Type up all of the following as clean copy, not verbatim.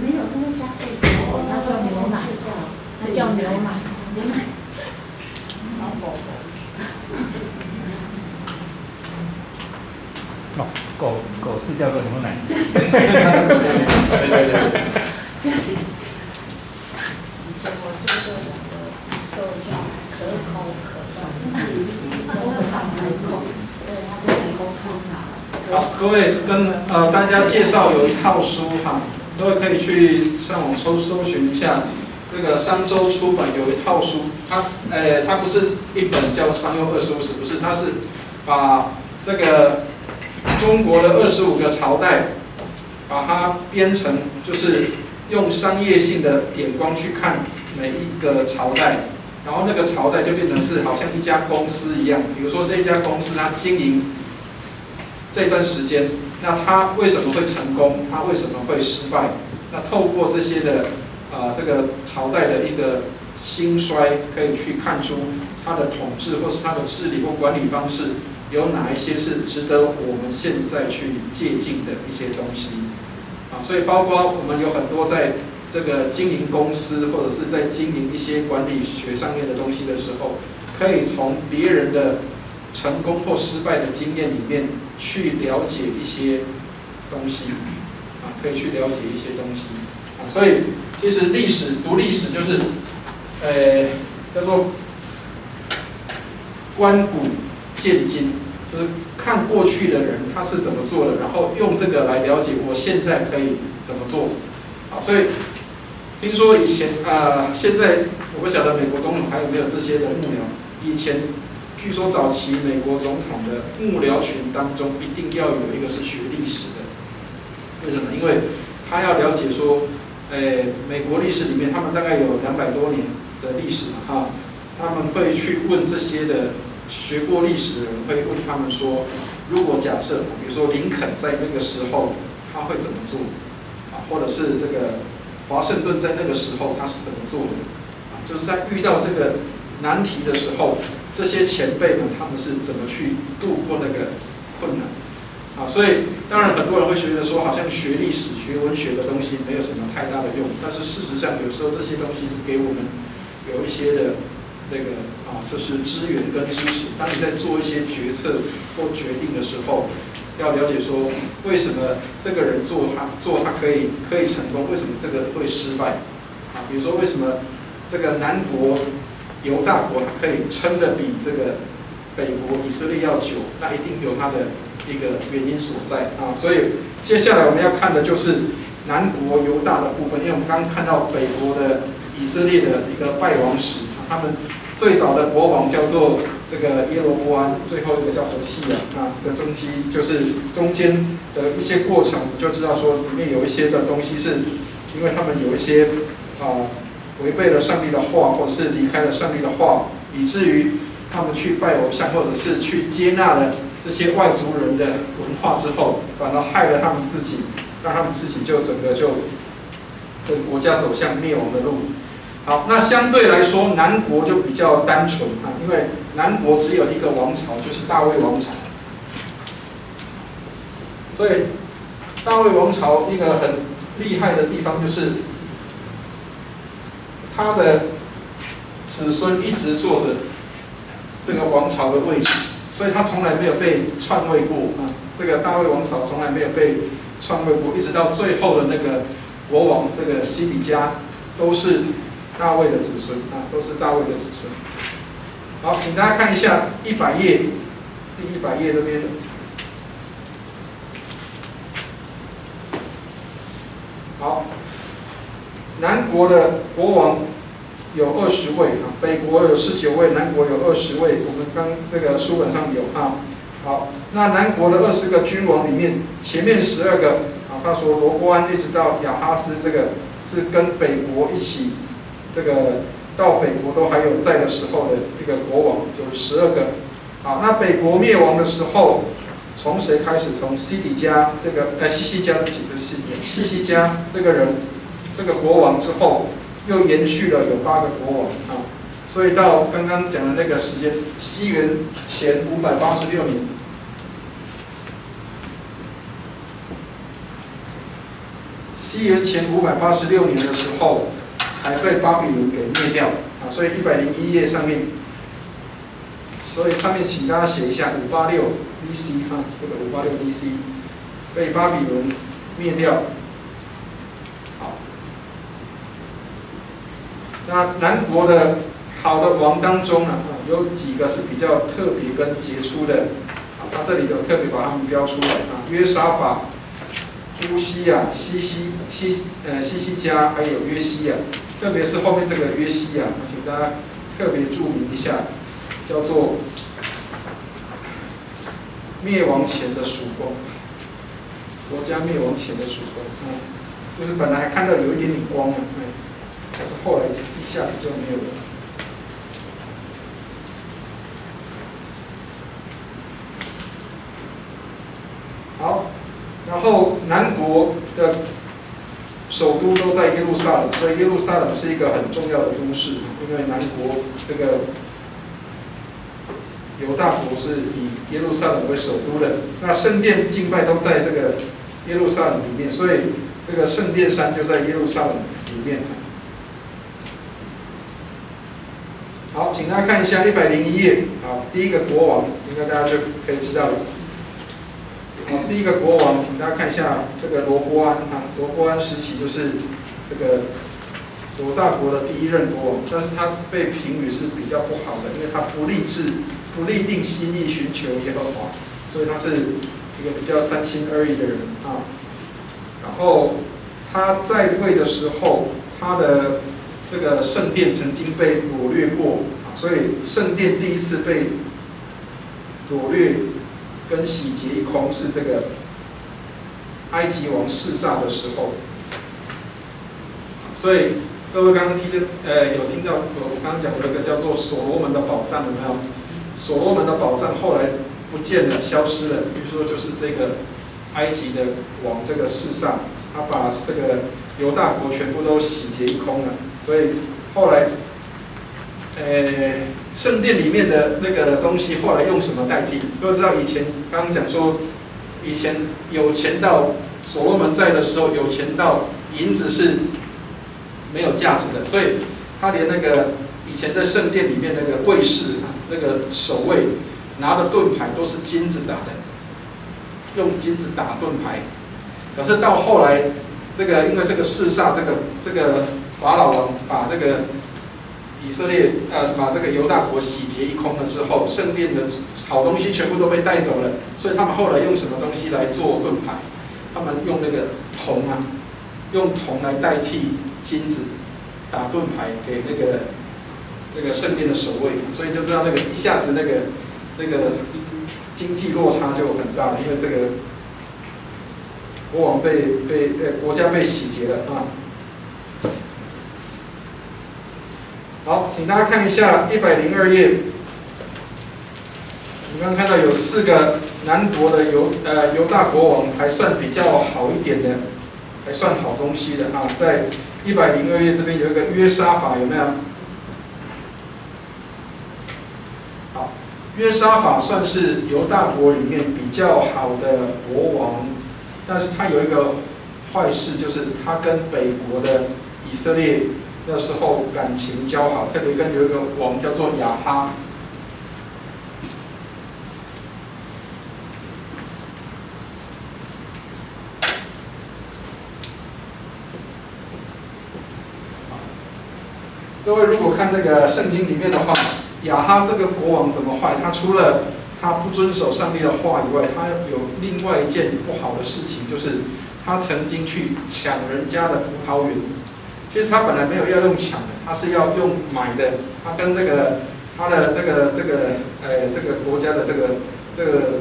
没有，它会加睡觉，那叫牛奶，那叫牛奶。牛奶。小狗狗。哦，狗是叫做牛奶。对对对。以前我做这两个都叫可口可乐，都会放可口，对，它就可口可乐。好，各位跟大家介绍有一套书哈，各位可以去上网搜寻一下，这个商周出版有一套书，它不是一本叫《商用25史》，不是，它是把这个中国的25个朝代，把它编成就是用商业性的眼光去看每一个朝代，然后那个朝代就变成是好像一家公司一样，比如说这家公司它经营这段时间，那它为什么会成功？它为什么会失败？那透过这些的这个朝代的一个兴衰，可以去看出它的统治或是它的治理或管理方式有哪一些是值得我们现在去借鉴的一些东西。所以包括我们有很多在这个经营公司或者是在经营一些管理学上面的东西的时候，可以从别人的成功或失败的经验里面去了解一些东西，可以去了解一些东西，所以其实读历史就是，叫做观古见今，就是看过去的人他是怎么做的，然后用这个来了解我现在可以怎么做。好，所以听说以前现在我不晓得美国总统还有没有这些的幕僚，以前。据说早期美国总统的幕僚群当中，一定要有一个是学历史的。为什么？因为他要了解说，美国历史里面，他们大概有200多年的历史哈，他们会去问这些的学过历史的人，会问他们说，如果假设，比如说林肯在那个时候他会怎么做，或者是这个华盛顿在那个时候他是怎么做的，就是在遇到这个难题的时候。这些前辈们他们是怎么去度过那个困难？所以当然很多人会觉得说，好像学历史、学文学的东西没有什么太大的用，但是事实上有时候这些东西是给我们有一些的那个就是资源跟支持。当你在做一些决策或决定的时候，要了解说为什么这个人做他可以成功，为什么这个会失败？比如说为什么这个南国？犹大国它可以撑得比这个北国以色列要久，那一定有它的一个原因所在所以接下来我们要看的就是南国犹大的部分，因为我们刚刚看到北国的以色列的一个败亡史，他们最早的国王叫做这个耶罗波安，最后一个叫何西亚这个东西就是中间的一些过程，就知道说里面有一些的东西是因为他们有一些违背了上帝的话，或者是离开了上帝的话，以至于他们去拜偶像，或者是去接纳了这些外族人的文化之后，反而害了他们自己，让他们自己就整个就跟国家走向灭亡的路。好，那相对来说，南国就比较单纯因为南国只有一个王朝，就是大卫王朝。所以大卫王朝一个很厉害的地方就是。他的子孙一直坐着这个王朝的位置，所以他从来没有被篡位过这个大卫王朝从来没有被篡位过，一直到最后的那个国王这个西底家，都是大卫的子孙都是大卫的子孙。好，请大家看一下100页，第100页这边。好。南国的国王有20位北国有19位，南国有20位。我们刚这个书本上有好，那南国的20个君王里面，前面12个他说罗波安一直到亚哈斯，这个是跟北国一起，这个到北国都还有在的时候的这个国王有12个。好，那北国灭亡的时候，从谁开始？从西底家这个西西家这个人。这个国王之后，又延续了有8个国王所以到刚刚讲的那个时间，西元前586年，西元前586年的时候才被巴比伦给灭掉啊，所以101页上面，所以上面请大家写一下586 BC 啊，这个586 BC 被巴比伦灭掉。好，那南国的好的王当中呢，有几个是比较特别跟杰出的，啊，他这里有特别把他们标出来啊，约沙法、乌西亚、西西家，还有约西亚，特别是后面这个约西亚，请大家特别注明一下，叫做灭亡前的曙光，国家灭亡前的曙光，就是本来还看到有一点点光的，但是后来一下子就没有了。好，然后南国的首都都在耶路撒冷，所以耶路撒冷是一个很重要的都市，因为南国这个犹大国是以耶路撒冷为首都的，那圣殿敬拜都在这个耶路撒冷里面，所以这个圣殿山就在耶路撒冷里面。好，请大家看一下101页，好，第一个国王，应该大家就可以知道了。好，第一个国王，请大家看一下这个罗波安啊，罗波安时期就是这个犹大国的第一任国王，但是他被评语是比较不好的，因为他不立定心意寻求耶和华，所以他是一个比较三心二意的人啊。然后他在位的时候，他的这个圣殿曾经被掳掠过啊，所以圣殿第一次被掳掠跟洗劫一空是这个埃及王示撒的时候，所以各位刚刚有听到我刚刚讲的一个叫做所罗门的宝藏有没有？所罗门的宝藏后来不见了，消失了。比如说就是这个埃及的王这个示撒，他把这个犹大国全部都洗劫一空了，所以后来圣殿里面的那个东西后来用什么代替？都知道以前刚刚讲说，以前有钱到所罗门在的时候，有钱到银子是没有价值的，所以他连那个以前在圣殿里面那个卫士那个守卫拿的盾牌都是金子打的，用金子打盾牌。可是到后来，这个因为这个示撒这个法老王把这个以色列把这个犹大国洗劫一空了之后，圣殿的好东西全部都被带走了，所以他们后来用什么东西来做盾牌？他们用那个铜啊，用铜来代替金子打盾牌给那个圣殿的守卫，所以就知道那个一下子那个经济落差就很大了，因为这个国王国家被洗劫了啊。好，请大家看一下102页。你刚刚看到有4个南国的犹大国王，还算比较好一点的，还算好东西的啊。在102页这边有一个约沙法，有没有？好，约沙法算是犹大国里面比较好的国王，但是他有一个坏事，就是他跟北国的以色列那时候感情交好，特别跟有一个王叫做亚哈。各位如果看那个圣经里面的话，亚哈这个国王怎么坏？他除了他不遵守上帝的话以外，他有另外一件不好的事情，就是他曾经去抢人家的葡萄园。其实他本来没有要用抢的，他是要用买的。他跟他的这个国家的这个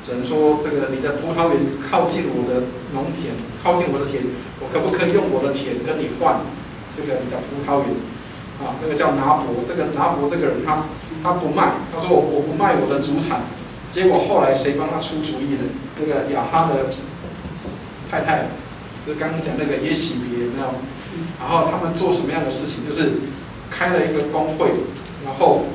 人说，你的葡萄园靠近我的农田，靠近我的田，我可不可以用我的田跟你换你的葡萄园？啊，那个叫拿伯，这个拿伯这个人他不卖，他说我不卖我的主产。结果后来谁帮他出主意的？这个亚哈的太太，就是刚刚讲那个耶洗别，有没有？然后他们做什么样的事情？就是开了一个工会，然后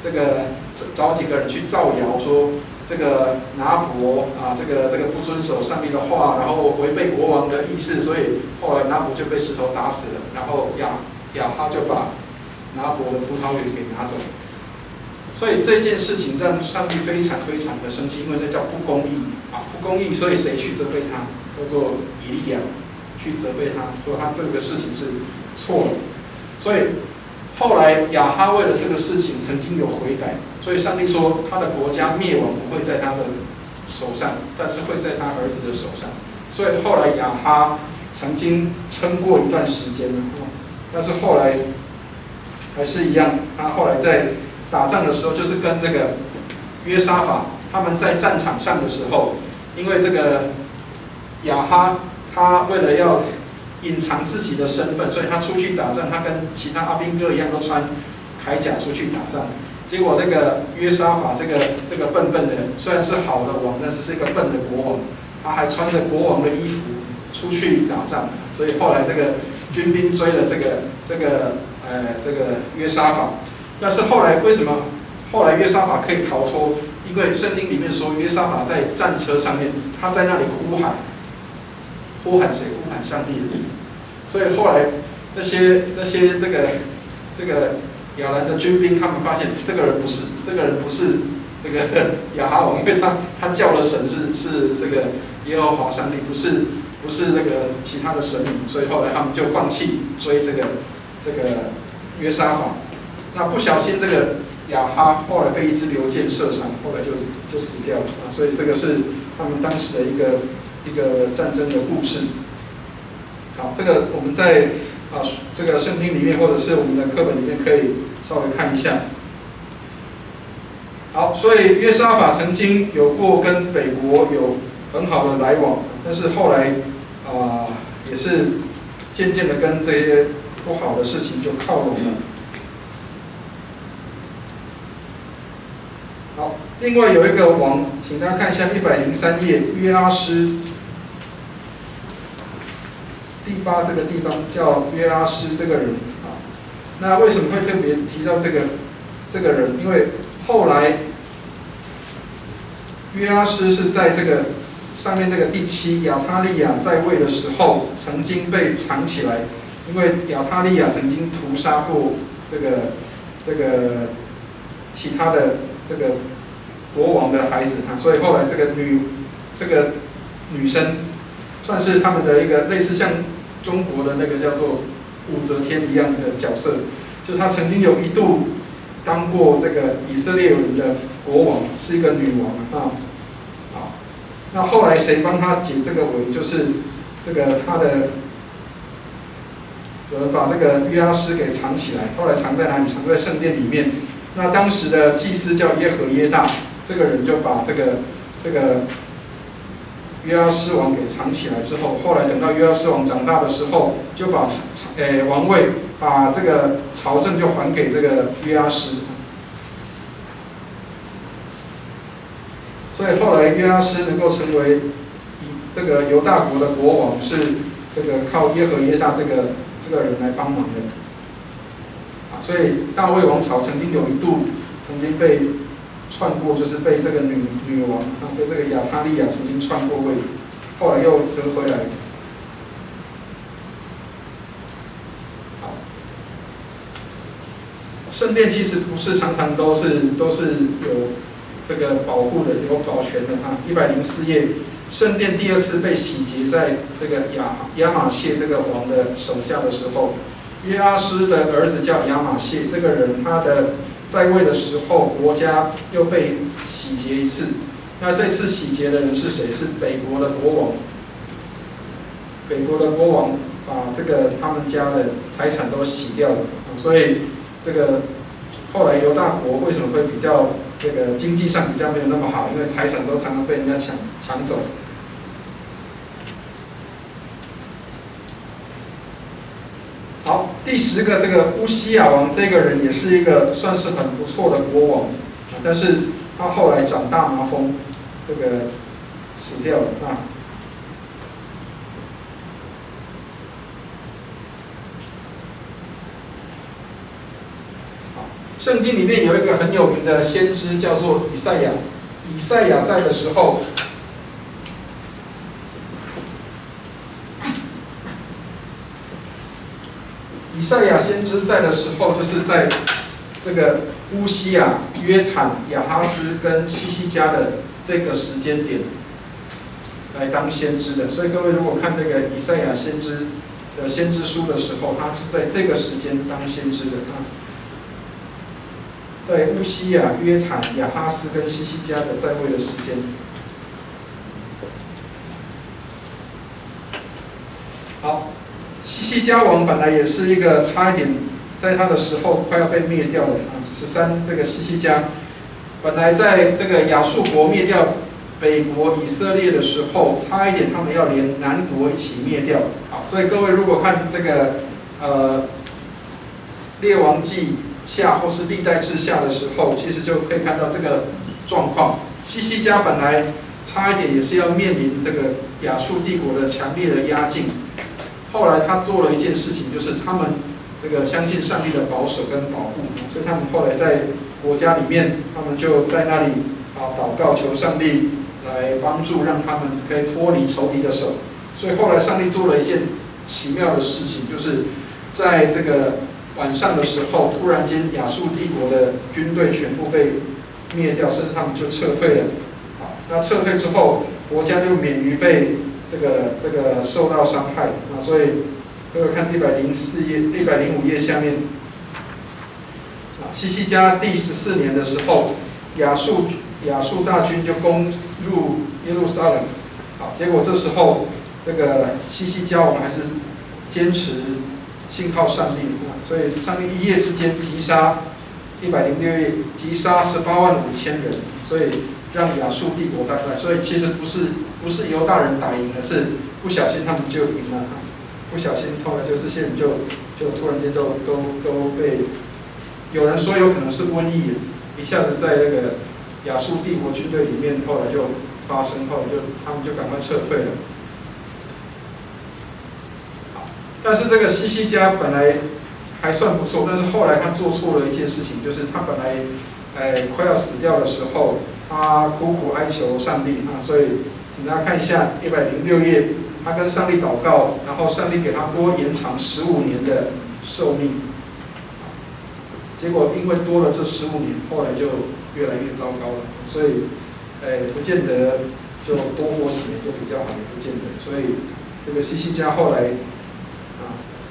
这个找几个人去造谣说，这个拿伯啊，这个不遵守上帝的话，然后违背国王的意思，所以后来拿伯就被石头打死了，然后亚哈就把拿伯的葡萄园给拿走。所以这件事情让上帝非常非常的生气，因为那叫不公义啊，不公义，所以谁去责备他？叫做以利亚去责备他，说他这个事情是错的。所以后来亚哈为了这个事情曾经有悔改，所以上帝说他的国家灭亡不会在他的手上，但是会在他儿子的手上。所以后来亚哈曾经撑过一段时间，但是后来还是一样，他后来在打仗的时候，就是跟这个约沙法他们在战场上的时候，因为这个亚哈他为了要隐藏自己的身份，所以他出去打仗，他跟其他阿兵哥一样都穿铠甲出去打仗。结果那个约沙法这个笨笨的，虽然是好的王，但是是一个笨的国王，他还穿着国王的衣服出去打仗，所以后来这个军兵追了这个约沙法。但是后来为什么后来约沙法可以逃脱？因为圣经里面说约沙法在战车上面，他在那里呼喊谁？呼喊上帝的。所以后来那些这个亚兰的军兵，他们发现这个人不是这个亚哈王，因为他叫的神是这个耶和华上帝，不是那个其他的神明，所以后来他们就放弃追这个约沙法。那不小心这个亚哈后来被一支流箭射伤，后来就死掉了啊。所以这个是他们当时的一个战争的故事。好，这个我们在这个圣经里面或者是我们的课本里面可以稍微看一下。好，所以约沙法曾经有过跟北国有很好的来往，但是后来也是渐渐的跟这些不好的事情就靠拢了。好，另外有一个王，请大家看一下103页，约阿施。第8这个地方叫约阿施这个人啊，那为什么会特别提到这个人？因为后来约阿施是在这个上面这个第7亚他利亚在位的时候，曾经被藏起来，因为亚他利亚曾经屠杀过这个其他的这个国王的孩子啊，所以后来这个女生算是他们的一个类似像中国的那个叫做武则天一样的角色，就是她曾经有一度当过这个以色列人的国王，是一个女王啊。好，那后来谁帮她解这个围？就是这个她的有人把这个约阿施给藏起来，后来藏在哪里？藏在圣殿里面。那当时的祭司叫耶和耶大，这个人就把这个约阿施王给藏起来之后，后来等到约阿施王长大的时候，就把王位，把这个朝政就还给这个约阿施。所以后来约阿施能够成为这个犹大国的国王，是这个靠耶和耶大这个人来帮忙的。所以大卫王朝曾经有一度曾经被篡过，就是被这个女王被这个亚他利亚曾经篡过位，后来又得回来。好，圣殿其实不是常常都是有这个保护的、有保全的啊。104页，圣殿第2次被洗劫在这个亚玛谢这个王的手下的时候，约阿施的儿子叫亚玛谢，这个人他的在位的时候，国家又被洗劫一次。那这次洗劫的人是谁？是北国的国王。北国的国王把这个他们家的财产都洗掉了，所以这个后来犹大国为什么会比较这个经济上比较没有那么好？因为财产都常常被人家抢走。好，第10个这个乌西亚王，这个人也是一个算是很不错的国王，但是他后来长大麻风，这个死掉了啊。好，圣经里面有一个很有名的先知叫做以赛亚以赛亚在的时候，以赛亚先知在的时候，就是在这个乌西亚、约坦、亚哈斯跟西西家的这个时间点来当先知的。所以各位如果看这个以赛亚先知的先知书的时候，他是在这个时间当先知的。在乌西亚、约坦、亚哈斯跟西西家的在位的时间。好，西西家王本来也是一个差一点，在他的时候快要被灭掉的这个西西家，本来在这个亚述国灭掉北国以色列的时候，差一点他们要连南国一起灭掉。好，所以各位如果看这个列王记下或是历代志下的时候，其实就可以看到这个状况。西西家本来差一点也是要面临这个亚述帝国的强烈的压境，后来他做了一件事情，就是他们这个相信上帝的保守跟保护，所以他们后来在国家里面，他们就在那里祷告求上帝来帮助，让他们可以脱离仇敌的手。所以后来上帝做了一件奇妙的事情，就是在这个晚上的时候，突然间亚述帝国的军队全部被灭掉，甚至他们就撤退了。好，那撤退之后，国家就免于被这个受到伤害啊。所以各位看104页、105页下面，西西家第14年的时候，亚述大军就攻入耶路撒冷。好，结果这时候这个西西家王还是坚持信靠上帝，所以上帝一夜之间击杀106页，击杀185000人，所以让亚述帝国大败。所以其实不是犹大人打赢了，是不小心他们就赢了，不小心后来就这些人就突然间都被，有人说有可能是瘟疫，一下子在这个亚述帝国军队里面，后来就发生，后来他们就赶快撤退了。但是这个西西家本来还算不错，但是后来他做错了一件事情，就是他本来快要死掉的时候，他苦苦哀求上帝所以请大家看一下106页，他跟上帝祷告，然后上帝给他多延长15年的寿命。结果因为多了这15年，后来就越来越糟糕了，所以不见得就多活几年就比较好，也不见得。所以这个西西家后来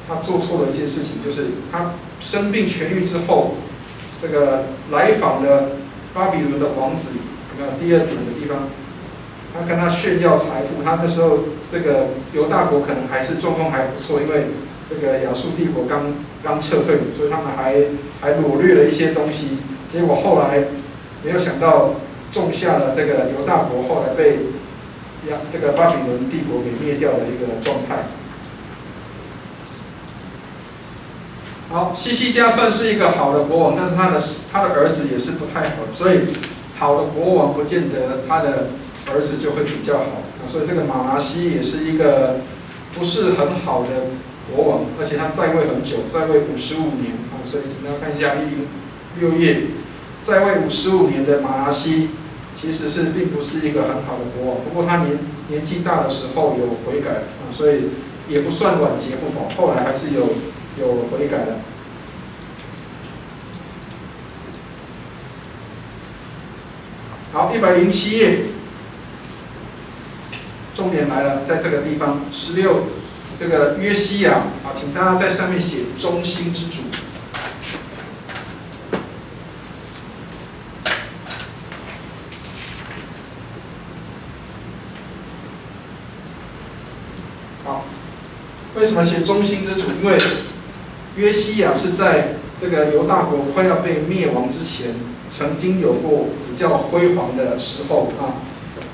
他做错了一件事情，就是他生病痊愈之后，这个来访的巴比伦的王子，有没有第2点的地方？他跟他炫耀财富，他那时候这个犹大国可能还是状况还不错，因为这个亚述帝国刚撤退，所以他们还掳掠了一些东西。结果后来没有想到种下了这个犹大国，后来被这个巴比伦帝国给灭掉的一个状态。好，西西家算是一个好的国王，但是他的儿子也是不太好，所以好的国王不见得他的儿子就会比较好。所以这个马拿西也是一个不是很好的国王，而且他在位很久，在位55年所以请大家看一下106页，在位55年的马拿西其实并不是一个很好的国王，不过他年纪大的时候有悔改所以也不算晚节不保，后来还是有悔改的。好，107页，重点来了，在这个地方16，这个约西亚请大家在上面写中兴之主。好，为什么写中兴之主？因为约西亚是在这个犹大国快要被灭亡之前，曾经有过比较辉煌的时候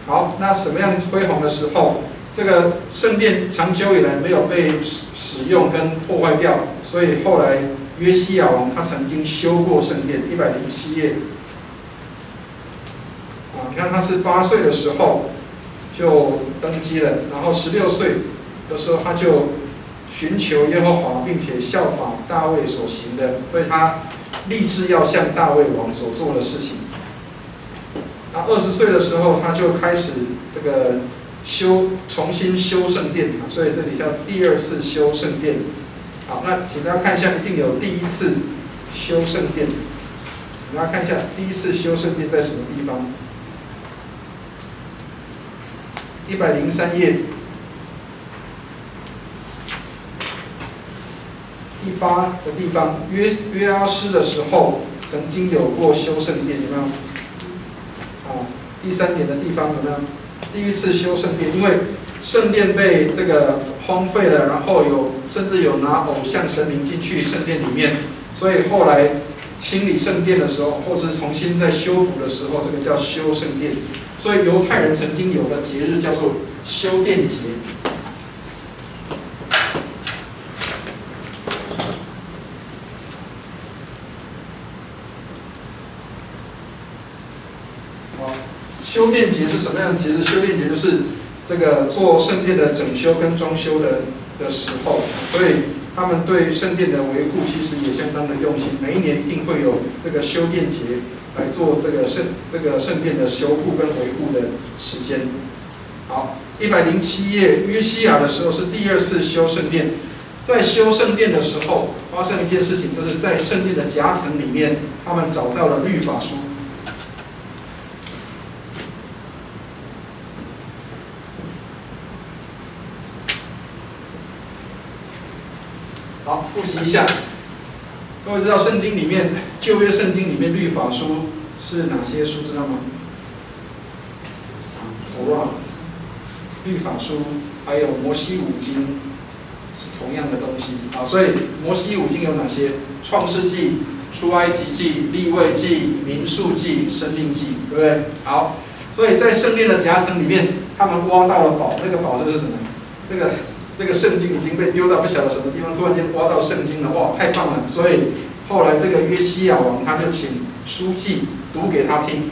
好，那什么样辉煌的时候？这个圣殿长久以来没有被使用跟破坏掉，所以后来约西亚王他曾经修过圣殿。107页你看他是8岁的时候就登基了，然后16岁的时候他就寻求耶和华，并且效法大卫所行的，所以他立志要像大卫王所做的事情。他20岁的时候，他就开始这个重新修圣殿，所以这里叫第2次修圣殿。好，那请大家看一下，一定有第1次修圣殿。大家看一下，第1次修圣殿在什么地方？103页，第8的地方，约阿施的时候，曾经有过修圣殿，有没有？啊，第3点的地方有没有？第1次修圣殿，因为圣殿被这个荒废了，然后甚至有拿偶像神明进去圣殿里面，所以后来清理圣殿的时候，或是重新再修补的时候，这个叫修圣殿。所以犹太人曾经有个节日叫做修殿节。修殿节是什么样的节日？修殿节就是这个做圣殿的整修跟装修的时候，所以他们对圣殿的维护其实也相当的用心。每一年一定会有这个修殿节来做这个圣殿的修复跟维护的时间。好，107页，约西亚的时候是第2次修圣殿。在修圣殿的时候，发生一件事情，就是在圣殿的夹层里面，他们找到了律法书。好，复习一下。各位知道圣经里面旧约圣经里面律法书是哪些书？知道吗？头啊，律法书，还有摩西五经，是同样的东西。好，所以摩西五经有哪些？创世纪、出埃及记、利未记、民数记、申命记，对不对？好，所以在圣殿的夹层里面，他们挖到了宝，那个宝就是什么？这个圣经已经被丢到不晓得什么地方，突然间挖到圣经了，哇，太棒了！所以后来这个约西亚王他就请书记读给他听。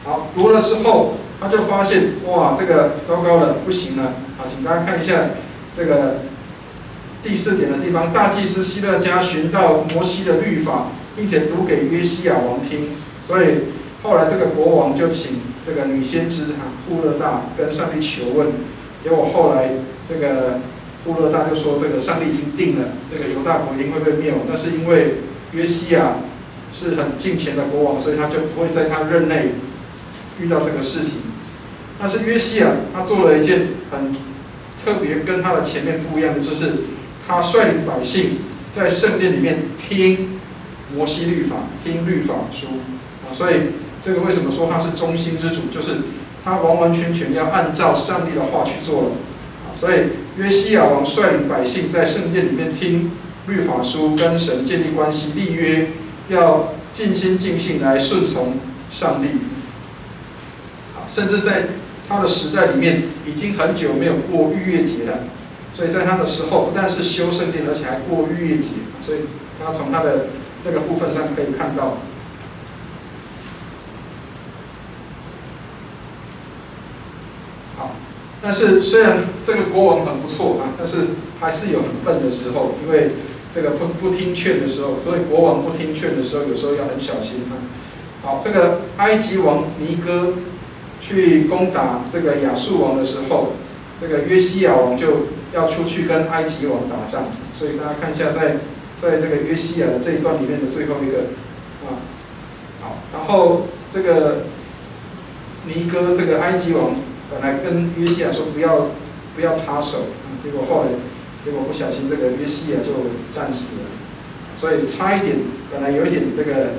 好，读了之后，他就发现，哇，这个糟糕了，不行了。好，请大家看一下这个第4点的地方，大祭司希勒家寻到摩西的律法，并且读给约西亚王听。所以后来这个国王就请这个女先知户勒大跟上帝求问，结果后来这个户勒大就说，这个上帝已经定了，这个犹大国一定会被灭亡。那是因为约西亚是很敬虔的国王，所以他就不会在他任内遇到这个事情。但是约西亚他做了一件很特别跟他的前面不一样的，就是他率领百姓在圣殿里面听摩西律法，听律法书啊。所以这个为什么说他是中心之主，就是他完完全全要按照上帝的话去做了。所以约西亚王率领百姓在圣殿里面听律法书，跟神建立关系，立约，要尽心尽性来顺从上帝。甚至在他的时代里面，已经很久没有过逾越节了。所以在他的时候，不但是修圣殿，而且还过逾越节。所以大家从他的这个部分上可以看到。好。但是虽然这个国王很不错啊，但是还是有很笨的时候，因为这个不听劝的时候，所以国王不听劝的时候，有时候要很小心啊。好，这个埃及王尼哥去攻打这个亚述王的时候，这个约西亚王就要出去跟埃及王打仗，所以大家看一下在这个约西亚的这一段里面的最后一个啊，好，然后这个尼哥这个埃及王。本来跟约西亚说不要插手，结果后来不小心这个约西亚就战死了，所以差一点，本来有一点这个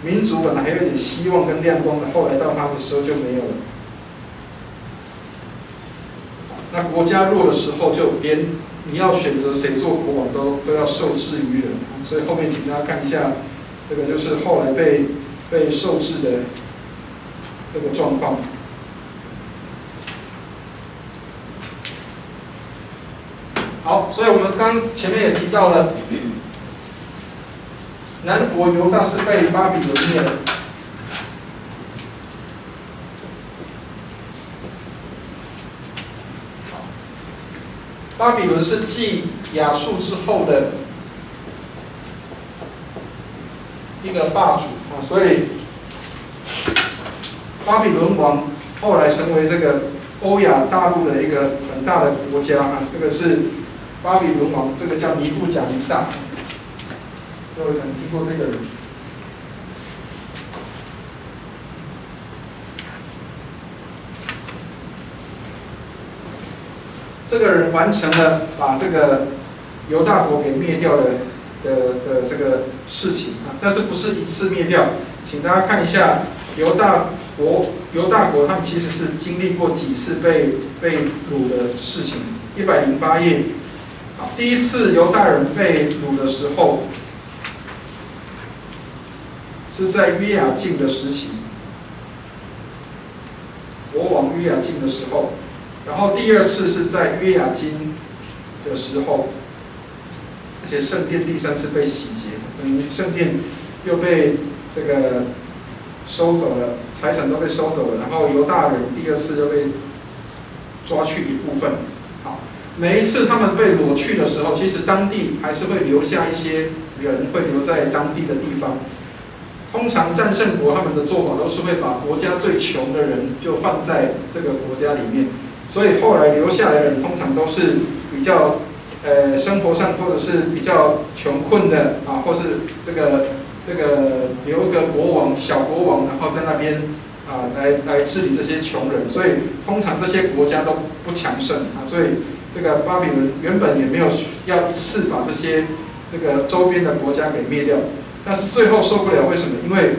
民族本来还有一点希望跟亮光的，后来到他的时候就没有了。那国家弱的时候，就连你要选择谁做国王都要受制于人，所以后面请大家看一下，这个就是后来被受制的这个状况。好，所以我们刚前面也提到了，南国犹大是被巴比伦灭了。巴比伦是继亚述之后的一个霸主啊，所以巴比伦王后来成为这个欧亚大陆的一个很大的国家啊，这个是巴比伦王，这个叫尼布甲尼撒，各位可能听过这个人。这个人完成了把这个犹大国给灭掉的这个事情啊，但是不是一次灭掉，请大家看一下犹大国他们其实是经历过几次被掳的事情。108页，好，第一次犹大人被掳的时候，是在约雅敬的时期，国王约雅敬的时候。然后第二次是在约雅斤的时候，而且圣殿第三次被洗劫，等于圣殿又被这个收走了，财产都被收走了，然后犹大人第二次又被抓去一部分。好，每一次他们被掳去的时候，其实当地还是会留下一些人会留在当地的地方。通常战胜国他们的做法都是会把国家最穷的人就放在这个国家里面。所以后来留下来的人通常都是比较生活上或者是比较穷困的啊，或是这个留一个国王小国王，然后在那边啊来治理这些穷人，所以通常这些国家都不强盛啊，所以这个巴比伦原本也没有要一次把这些这个周边的国家给灭掉，但是最后受不了，为什么？因为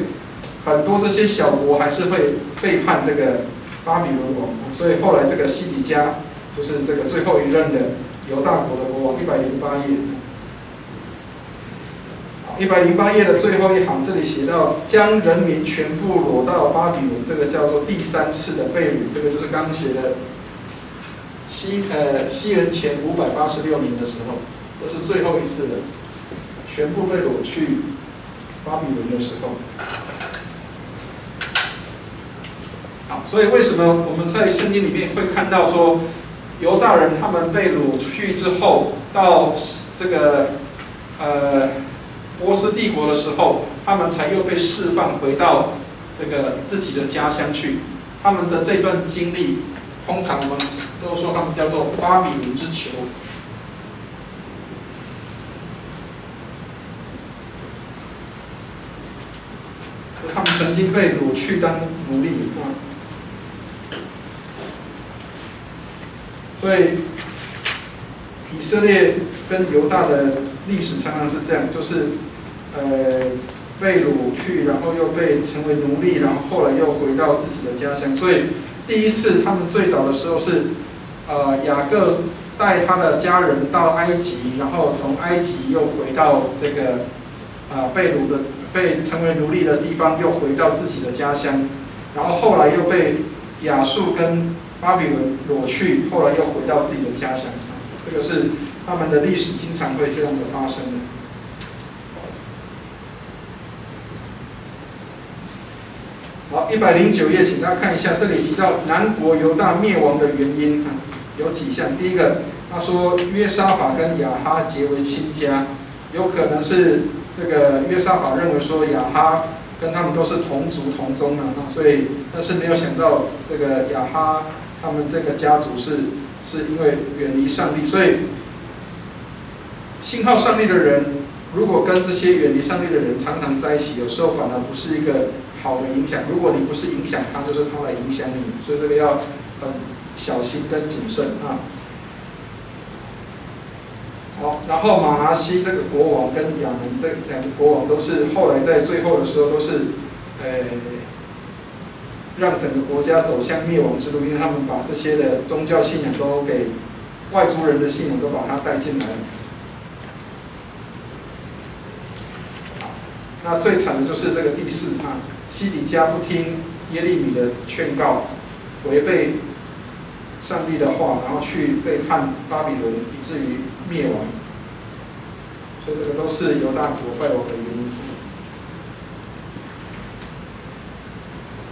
很多这些小国还是会背叛这个巴比伦王，所以后来这个西底家就是这个最后一任的犹大国的国王。108页，好，108页的最后一行，这里写到将人民全部掳到巴比伦，这个叫做第三次的被掳，这个就是刚刚写的西元前586年的时候，这是最后一次的，全部被掳去巴比伦的时候。好，所以为什么我们在圣经里面会看到说，犹大人他们被掳去之后，到这个波斯帝国的时候，他们才又被释放回到这个自己的家乡去。他们的这段经历，通常我们都说他们叫做巴比伦之囚。他们曾经被掳去当奴隶啊。所以以色列跟犹大的历史常常是这样，就是被掳去，然后又被成为奴隶，然后后来又回到自己的家乡。所以第一次他们最早的时候是雅各带他的家人到埃及，然后从埃及又回到这个被成为奴隶的地方，又回到自己的家乡，然后后来又被亚述跟巴比伦掳去，后来又回到自己的家乡。这个是他们的历史经常会这样的发生的。好，109页，请大家看一下，这里提到南国犹大灭亡的原因啊，有几项。第一个，他说约沙法跟亚哈结为亲家，有可能是这个约沙法认为说亚哈跟他们都是同族同宗啊，所以但是没有想到这个亚哈他们这个家族是因为远离上帝，所以信靠上帝的人，如果跟这些远离上帝的人常常在一起，有时候反而不是一个好的影响。如果你不是影响他，就是他来影响你，所以这个要很小心跟谨慎啊。好，然后马拿西这个国王跟亚门这两个国王都是后来在最后的时候都是让整个国家走向灭亡之路，因为他们把这些的宗教信仰都给外族人的信仰都把它带进来了。那最惨的就是这个第四啊，西底家不听耶利米的劝告，违背上帝的话，然后去背叛巴比伦，以至于灭亡。所以这个都是犹大国败亡的原因。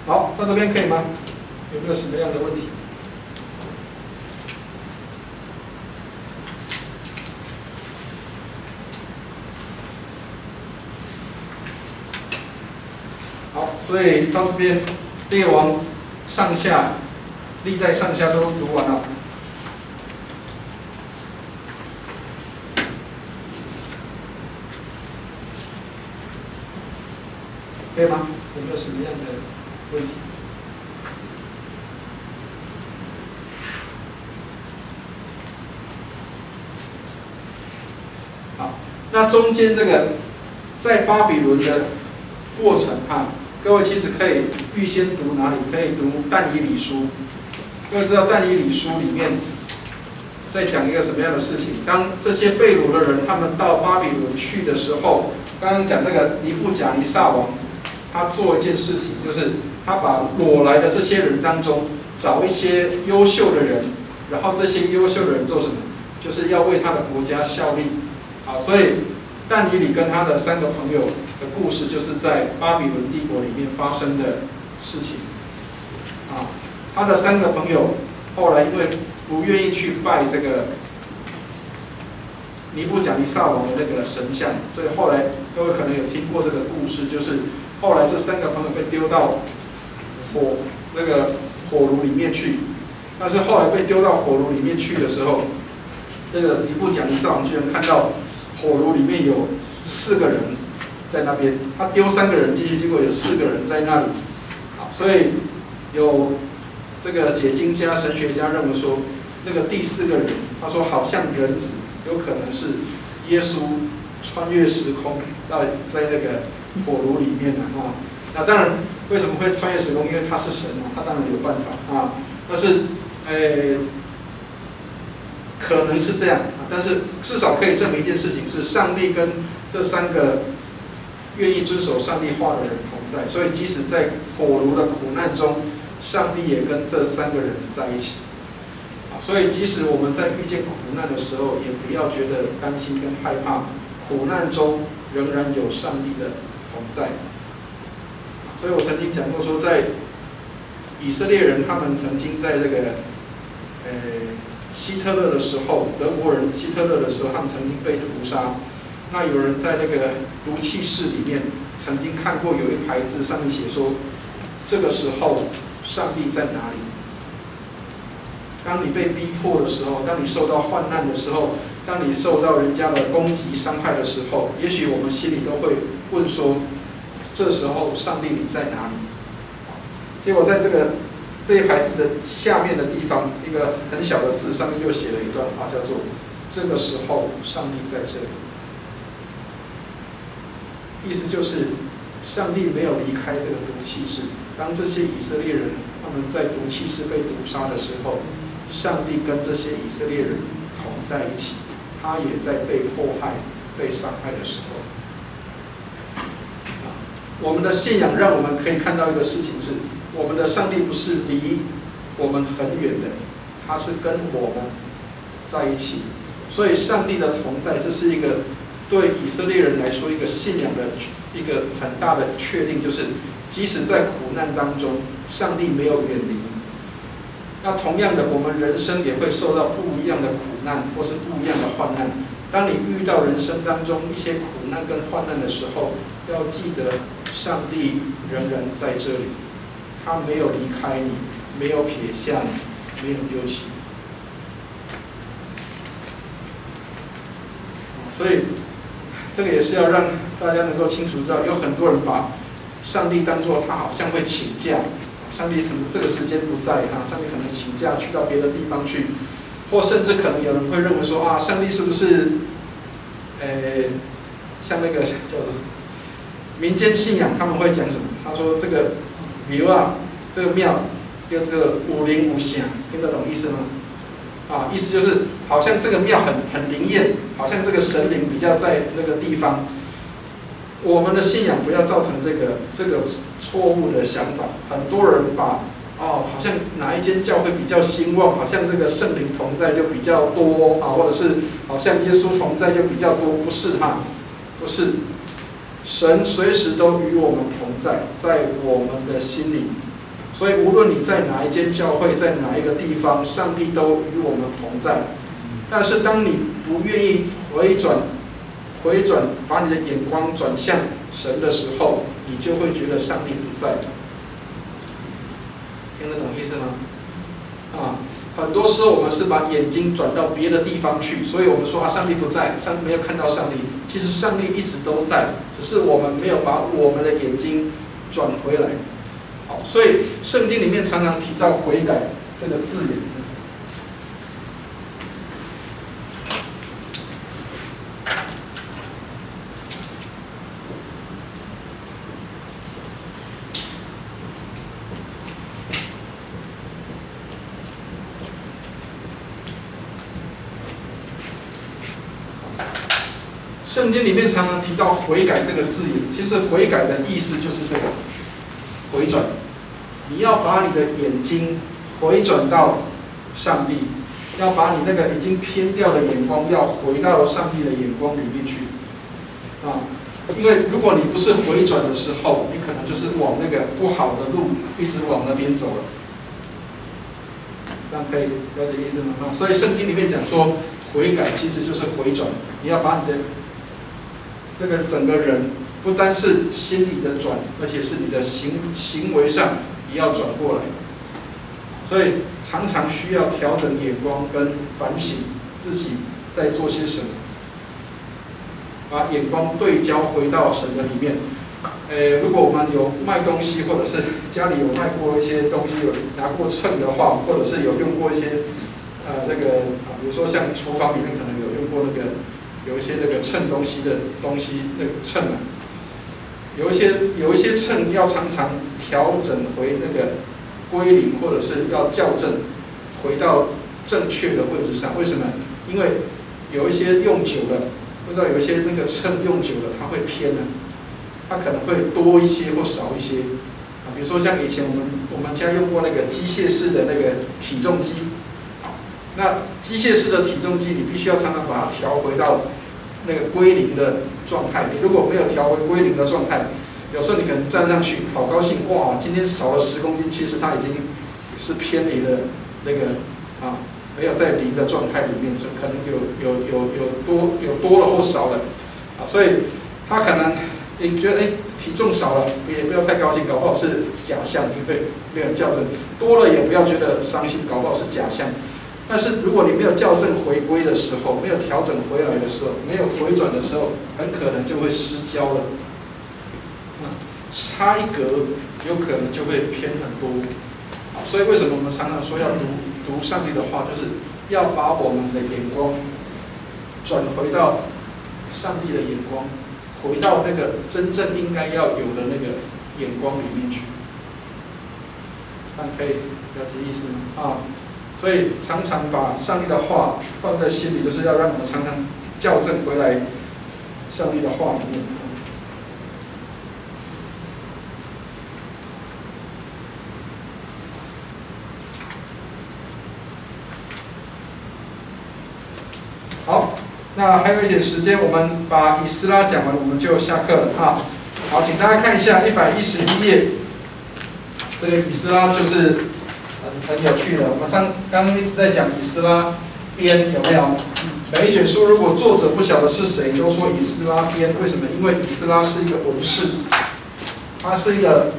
好，到这边可以吗？有没有什么样的问题？好，所以到这边列王上下、历代上下都读完了。可以吗？有没有什么样的问题？好，那中间这个在巴比伦的过程啊，各位其实可以预先读哪里？可以读但以理书。各位知道但以理书里面在讲一个什么样的事情？当这些被掳的人他们到巴比伦去的时候，刚刚讲那个尼布甲尼撒王。他做一件事情，就是他把掳来的这些人当中找一些优秀的人，然后这些优秀的人做什么？就是要为他的国家效力。好，所以但以理跟他的3个朋友的故事，就是在巴比伦帝国里面发生的事情。啊，他的3个朋友后来因为不愿意去拜这个尼布甲尼撒王的那个神像，所以后来各位可能有听过这个故事，就是后来这3个朋友被丢到那个火炉里面去。但是后来被丢到火炉里面去的时候，这个尼布甲尼撒王居然看到火炉里面有4个人在那边，他丢3个人进去，结果有4个人在那里。好，所以有这个解经家、神学家认为说，那个第4个人，他说好像人子，有可能是耶稣穿越时空在那个火炉里面啊。那当然，为什么会穿越时空？因为他是神啊，他当然有办法啊。但是，可能是这样，但是至少可以证明一件事情是，上帝跟这3个愿意遵守上帝话的人同在。所以，即使在火炉的苦难中，上帝也跟这3个人在一起。所以，即使我们在遇见苦难的时候，也不要觉得担心跟害怕。苦难中仍然有上帝的同在。所以我曾经讲过说，在以色列人他们曾经在这个希特勒的时候，德国人希特勒的时候，他们曾经被屠杀。那有人在那个毒气室里面曾经看过有一排字，上面写说：“这个时候上帝在哪里？”当你被逼迫的时候，当你受到患难的时候，当你受到人家的攻击伤害的时候，也许我们心里都会问说：这时候上帝你在哪里？结果在这一排字的下面的地方，一个很小的字上面又写了一段话，叫做：这个时候上帝在这里。意思就是，上帝没有离开这个毒气室。当这些以色列人他们在毒气室被毒杀的时候，上帝跟这些以色列人同在一起，他也在被迫害、被伤害的时候。我们的信仰让我们可以看到一个事情是，我们的上帝不是离我们很远的，他是跟我们在一起。所以上帝的同在，这是一个对以色列人来说一个信仰的一个很大的确定，就是即使在苦难当中，上帝没有远离。那同样的，我们人生也会受到不一样的苦难，或是不一样的患难。当你遇到人生当中一些苦难跟患难的时候，要记得上帝仍然在这里，他没有离开你，没有撇下你，没有丢弃你。所以这个也是要让大家能够清楚知道，有很多人把上帝当作他好像会请假，上帝什么这个时间不在啊，上帝可能请假去到别的地方去，或甚至可能有人会认为说啊，上帝是不是，像那个叫做民间信仰，他们会讲什么？他说这个庙啊，这个庙叫这个武灵武祥，听得懂意思吗？啊，意思就是好像这个庙很灵验，好像这个神灵比较在那个地方。我们的信仰不要造成这个错误的想法。很多人把好像哪一间教会比较兴旺，好像这个圣灵同在就比较多啊，或者是好像耶稣同在就比较多，不是哈，不是。神随时都与我们同在，在我们的心里。所以无论你在哪一间教会，在哪一个地方，上帝都与我们同在。但是当你不愿意回转，把你的眼光转向神的时候，你就会觉得上帝不在。听得懂意思吗？啊，很多时候我们是把眼睛转到别的地方去，所以我们说啊，上帝不在，没有看到上帝。其实上帝一直都在，只是我们没有把我们的眼睛转回来。好，所以圣经里面常常提到悔改这个字眼。圣经里面常常提到悔改这个字眼，其实悔改的意思就是这个回转。你要把你的眼睛回转到上帝，要把你那个已经偏掉的眼光，要回到上帝的眼光里面去。啊，因为如果你不是回转的时候，你可能就是往那个不好的路一直往那边走了。这样可以了解意思吗？所以圣经里面讲说，悔改其实就是回转，你要把你的这个整个人不单是心理的转，而且是你的行为上也要转过来。所以常常需要调整眼光跟反省自己在做些什么，把眼光对焦回到神的里面。如果我们有卖东西，或者是家里有卖过一些东西，有拿过秤的话，或者是有用过一些比如说像厨房里面可能有用过有一些那个称东西的东西，那个秤啊，有一些秤要常常调整回那个归零，或者是要校正回到正确的位置上。为什么？因为有一些用久了，不知道有一些那个秤用久了，它会偏了，它可能会多一些或少一些。比如说像以前我们家用过那个机械式的那个体重机。那机械式的体重机，你必须要常常把它调回到那个归零的状态。你如果没有调回归零的状态，有时候你可能站上去，好高兴，哇，今天少了10公斤，其实它已经是偏离了那个没有在零的状态里面，所以可能有多了或少了所以它可能你觉得体重少了，也不要太高兴，搞不好是假象，因为没有校正；多了也不要觉得伤心，搞不好是假象。但是如果你没有校正回归的时候，没有调整回来的时候，没有回转的时候，很可能就会失焦了。差一格，有可能就会偏很多。所以为什么我们常常说要读上帝的话，就是要把我们的眼光转回到上帝的眼光，回到那个真正应该要有的那个眼光里面去。这样可以了解意思吗？所以常常把上帝的话放在心里，就是要让我们常常校正回来上帝的话里面。好，那还有一点时间，我们把以斯拉讲完，我们就下课了好，请大家看一下111页，这个以斯拉就是很有趣的。我们刚刚一直在讲以斯拉编，有没有？每一卷书如果作者不晓得是谁，都说以斯拉编。为什么？因为以斯拉是一个文士，他是一个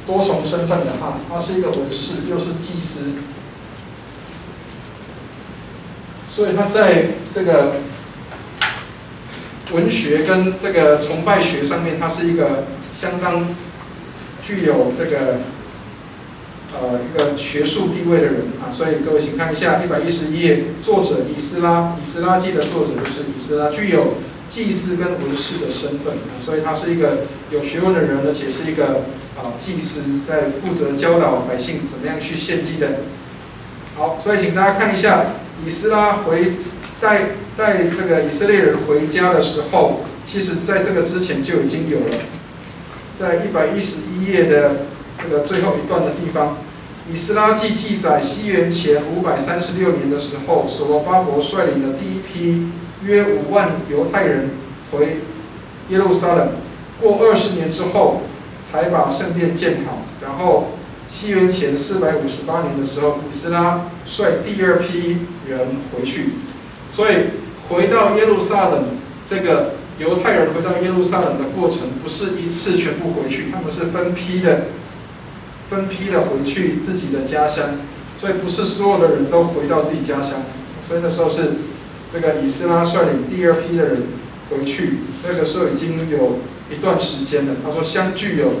多重身份的他是一个文士，又是祭司。所以他在这个文学跟这个崇拜学上面，他是一个相当具有这个一个学术地位的人所以各位请看一下111页，作者以斯拉记的作者就是以斯拉，具有祭司跟文士的身份所以他是一个有学问的人，而且是一个祭司，在负责教导百姓怎么样去献祭的。好，所以请大家看一下。以斯拉带这个以色列人回家的时候，其实在这个之前就已经有了，在111页的这个最后一段的地方，以斯拉记记载，西元前536年的时候，所罗巴伯率领的第一批约5万犹太人回耶路撒冷，过20年之后才把圣殿建好，然后西元前458年的时候，以斯拉率第二批人回去，所以回到耶路撒冷，这个犹太人回到耶路撒冷的过程，不是一次全部回去，他们是分批的分批的回去自己的家乡，所以不是所有的人都回到自己家乡，所以那时候是这个以斯拉率领第2批的人回去，那个时候已经有一段时间了。他说相距有